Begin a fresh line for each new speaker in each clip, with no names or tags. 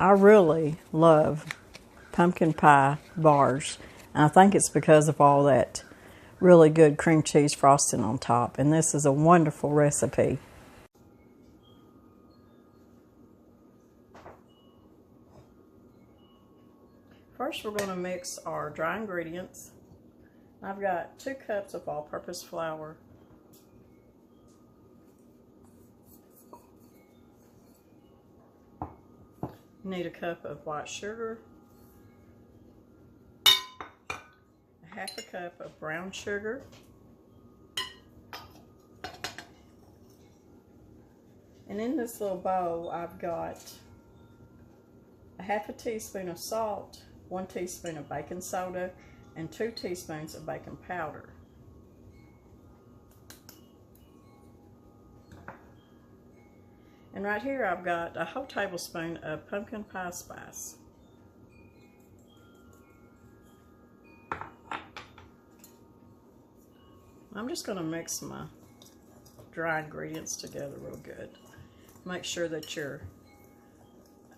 I really love pumpkin pie bars. And I think it's because of all that really good cream cheese frosting on top. And this is a wonderful recipe. First, we're going to mix our dry ingredients. I've got 2 cups of all-purpose flour, you need a cup of white sugar, a half a cup of brown sugar, and in this little bowl I've got a half a teaspoon of salt, 1 teaspoon of baking soda, and 2 teaspoons of baking powder. And right here I've got a whole tablespoon of pumpkin pie spice. I'm just going to mix my dry ingredients together real good. Make sure that your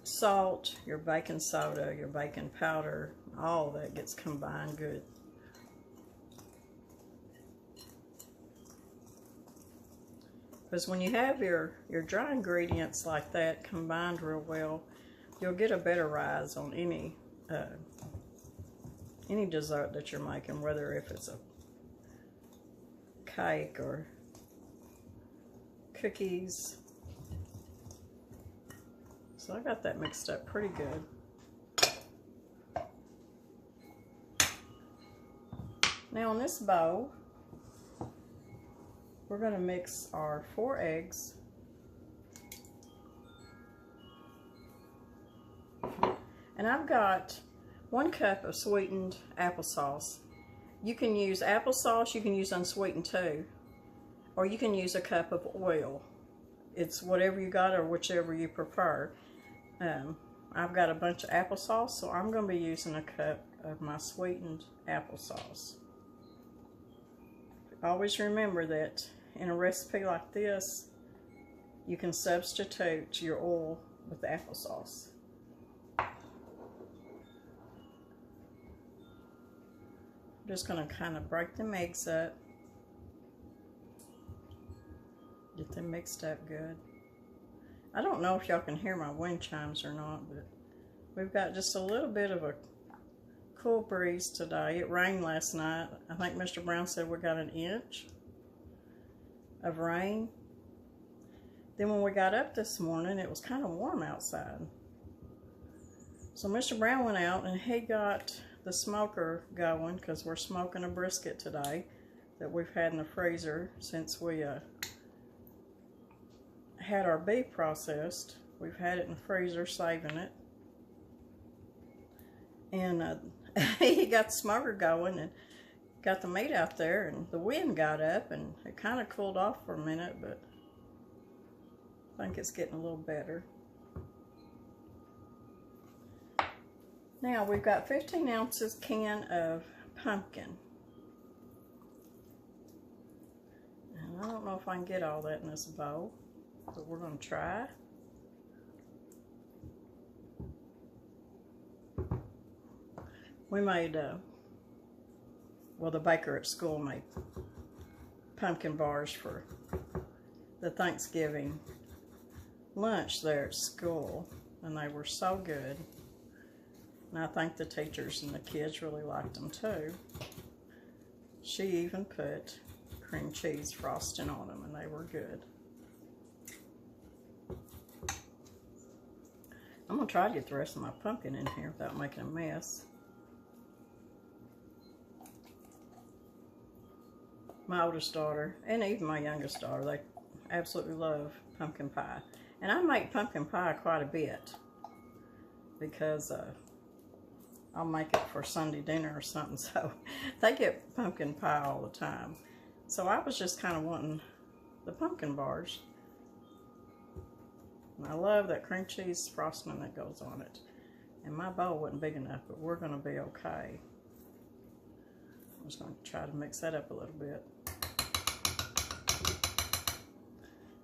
salt, your baking soda, your baking powder, all of that gets combined good. Because when you have your dry ingredients like that combined real well, you'll get a better rise on any dessert that you're making, whether if it's a cake or cookies. So I got that mixed up pretty good. Now in this bowl, we're going to mix our 4 eggs, and I've got 1 cup of sweetened applesauce. You can use applesauce, you can use unsweetened too, or you can use a cup of oil. It's whatever you got or whichever you prefer. I've got a bunch of applesauce, so I'm going to be using a cup of my sweetened applesauce. Always remember that in a recipe like this, you can substitute your oil with the applesauce. I'm just going to kind of break them eggs up, get them mixed up good. I don't know if y'all can hear my wind chimes or not, but we've got just a little bit of a cool breeze today. It rained last night. I think Mr. Brown said we got 1 inch of rain. Then when we got up this morning, it was kind of warm outside. So Mr. Brown went out and he got the smoker going, because we're smoking a brisket today that we've had in the freezer since we had our beef processed. We've had it in the freezer, saving it. And he got the smoker going and got the meat out there, and the wind got up and it kind of cooled off for a minute, but I think it's getting a little better. Now we've got 15 ounces can of pumpkin. And I don't know if I can get all that in this bowl, but we're going to try. We made, well, the baker at school made pumpkin bars for the Thanksgiving lunch there at school, and they were so good. And I think the teachers and the kids really liked them too. She even put cream cheese frosting on them, and they were good. I'm going to try to get the rest of my pumpkin in here without making a mess. My oldest daughter, and even my youngest daughter, they absolutely love pumpkin pie. And I make pumpkin pie quite a bit, because I'll make it for Sunday dinner or something, so they get pumpkin pie all the time. So I was just kind of wanting the pumpkin bars. And I love that cream cheese frosting that goes on it. And my bowl wasn't big enough, but we're going to be okay. I'm just going to try to mix that up a little bit.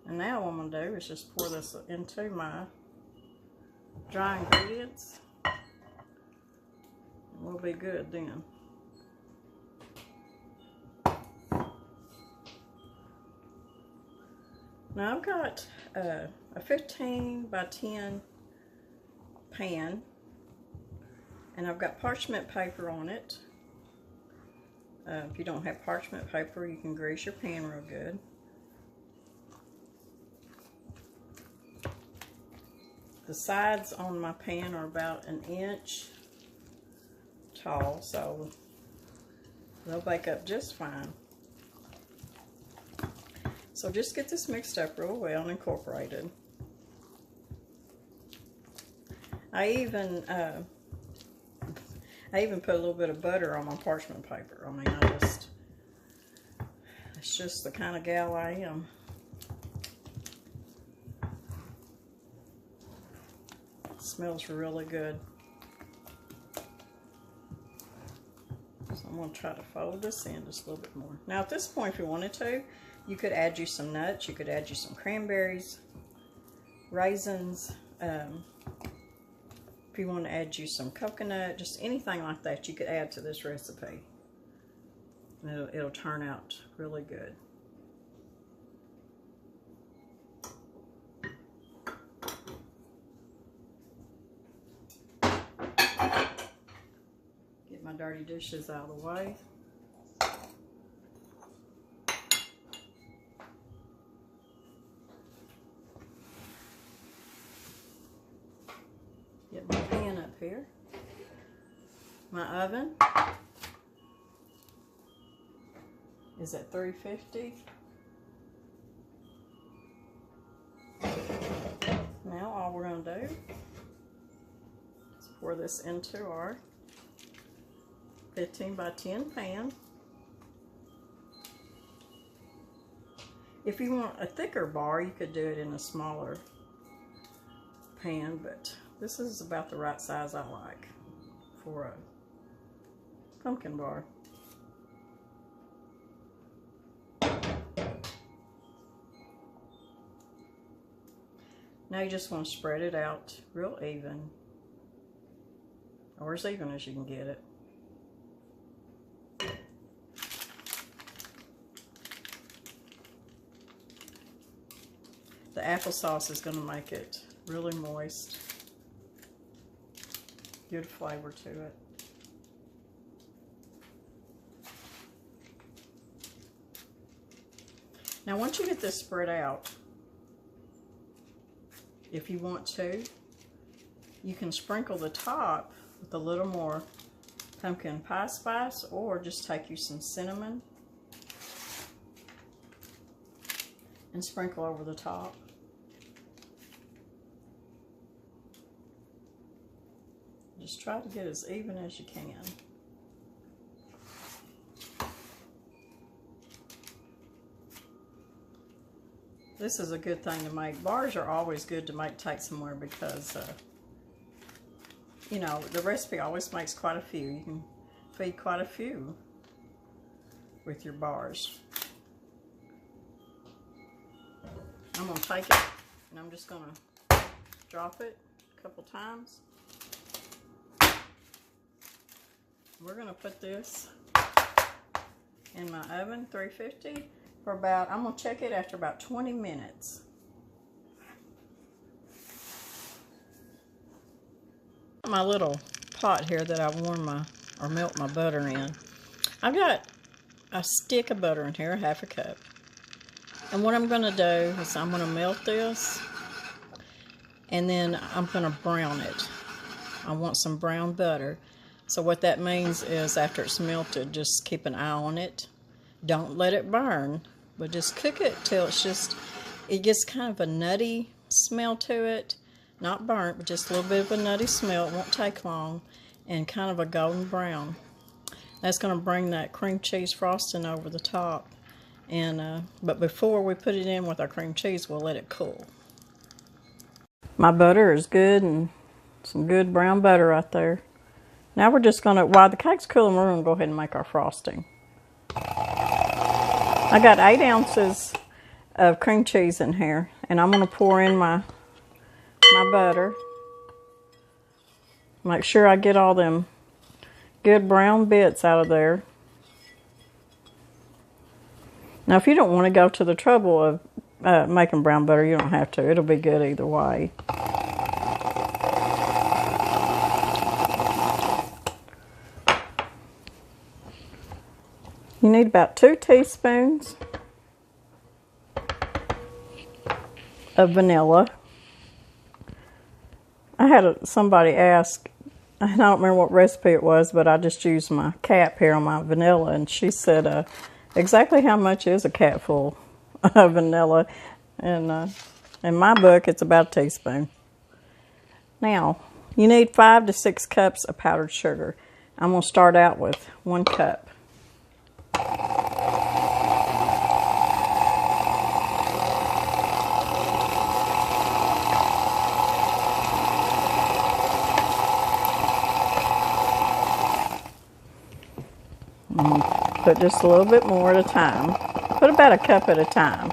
And now what I'm going to do is just pour this into my dry ingredients. We'll be good then. Now I've got a 15 by 10 pan, and I've got parchment paper on it. If you don't have parchment paper, you can grease your pan real good. The sides on my pan are about 1 inch tall, so they'll bake up just fine. So just get this mixed up real well and incorporated. I even put a little bit of butter on my parchment paper. I mean, it's just the kind of gal I am. It smells really good. So I'm going to try to fold this in just a little bit more. Now at this point, if you wanted to, you could add you some nuts. You could add you some cranberries, raisins. If you want to add you some coconut, just anything like that you could add to this recipe. It'll turn out really good. Get my dirty dishes out of the way. Get my pan up here. My oven is at 350. Now all we're going to do is pour this into our 15 by 10 pan. If you want a thicker bar, you could do it in a smaller pan, but this is about the right size I like for a pumpkin bar. Now you just want to spread it out real even, or as even as you can get it. The applesauce is going to make it really moist. Good flavor to it. Now once you get this spread out, if you want to, you can sprinkle the top with a little more pumpkin pie spice, or just take you some cinnamon and sprinkle over the top. Just try to get as even as you can. This is a good thing to make. Bars are always good to take somewhere because, you know, the recipe always makes quite a few. You can feed quite a few with your bars. I'm going to take it and I'm just going to drop it a couple times. We're going to put this in my oven, 350, for about, I'm going to check it after about 20 minutes. My little pot here that I warm or melt my butter in. I've got a stick of butter in here, half a cup. And what I'm going to do is I'm going to melt this, and then I'm going to brown it. I want some brown butter. So what that means is after it's melted, just keep an eye on it. Don't let it burn, but just cook it till it gets kind of a nutty smell to it. Not burnt, but just a little bit of a nutty smell. It won't take long, and kind of a golden brown. That's going to bring that cream cheese frosting over the top. And but before we put it in with our cream cheese, we'll let it cool. My butter is good, and some good brown butter right there. Now we're just going to, while the cake's cooling, we're going to go ahead and make our frosting. I got 8 ounces of cream cheese in here, and I'm going to pour in my butter. Make sure I get all them good brown bits out of there. Now, if you don't want to go to the trouble of making brown butter, you don't have to. It'll be good either way. You need about 2 teaspoons of vanilla. I had somebody ask, I don't remember what recipe it was, but I just used my cap here on my vanilla, and she said, exactly how much is a capful of vanilla? And in my book, it's about a teaspoon. Now, you need 5 to 6 cups of powdered sugar. I'm going to start out with 1 cup. Put just a little bit more at a time. Put about a cup at a time.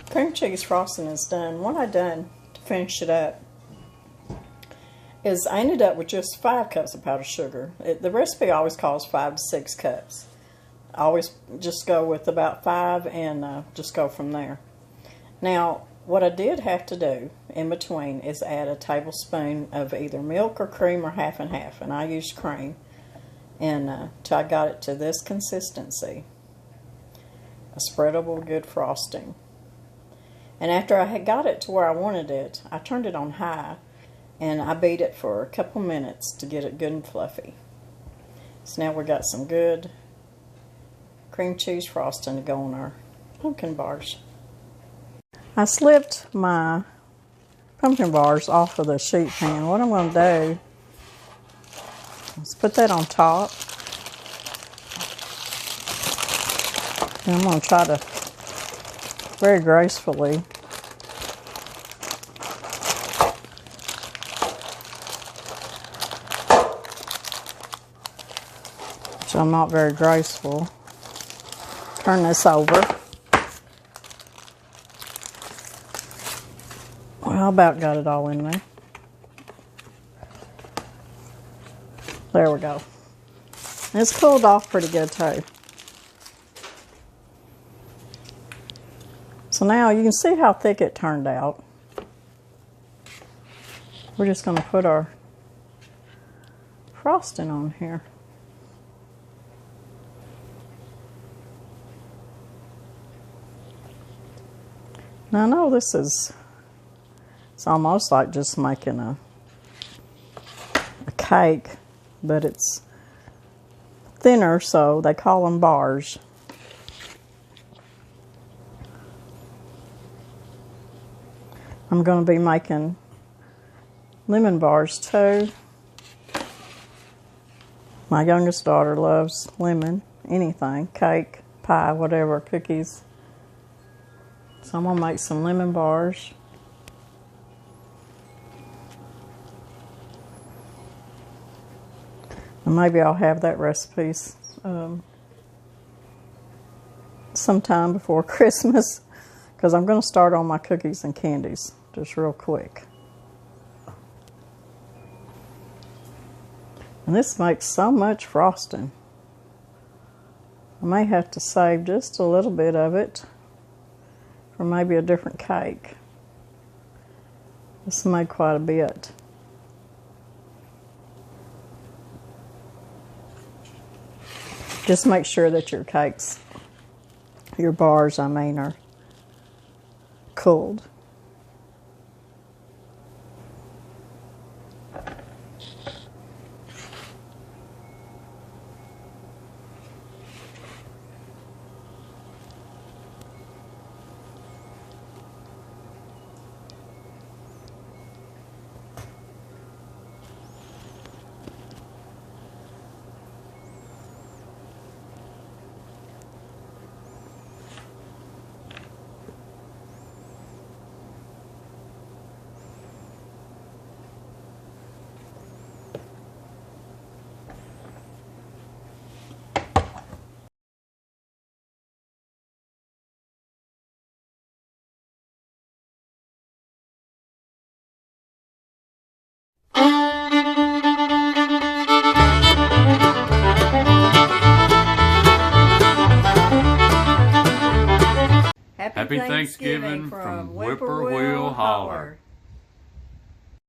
Cream cheese frosting is done. What I done to finish it up is I ended up with just 5 cups of powdered sugar. The recipe always calls 5 to 6 cups. I always just go with about 5 and just go from there. Now, what I did have to do in between is add a tablespoon of either milk or cream or half and half, and I used cream, and till I got it to this consistency, a spreadable good frosting. And after I had got it to where I wanted it, I turned it on high, and I beat it for a couple minutes to get it good and fluffy. So now we got some good cream cheese frosting to go on our pumpkin bars. I slipped my pumpkin bars off of the sheet pan. What I'm going to do is put that on top. And I'm going to try to very gracefully so I'm not very graceful. Turn this over. Well, I about got it all in there. There we go. It's cooled off pretty good too. So now you can see how thick it turned out. We're just going to put our frosting on here. Now I know this is, it's almost like just making a cake, but it's thinner, so they call them bars. I'm going to be making lemon bars too. My youngest daughter loves lemon, anything, cake, pie, whatever, cookies. So I'm going to make some lemon bars. And maybe I'll have that recipe sometime before Christmas, because I'm going to start on my cookies and candies just real quick. And this makes so much frosting. I may have to save just a little bit of it for maybe a different cake. This made quite a bit. Just make sure that your cakes, your bars, I mean, are cooled.
Thanksgiving from Whippoorwill Holler.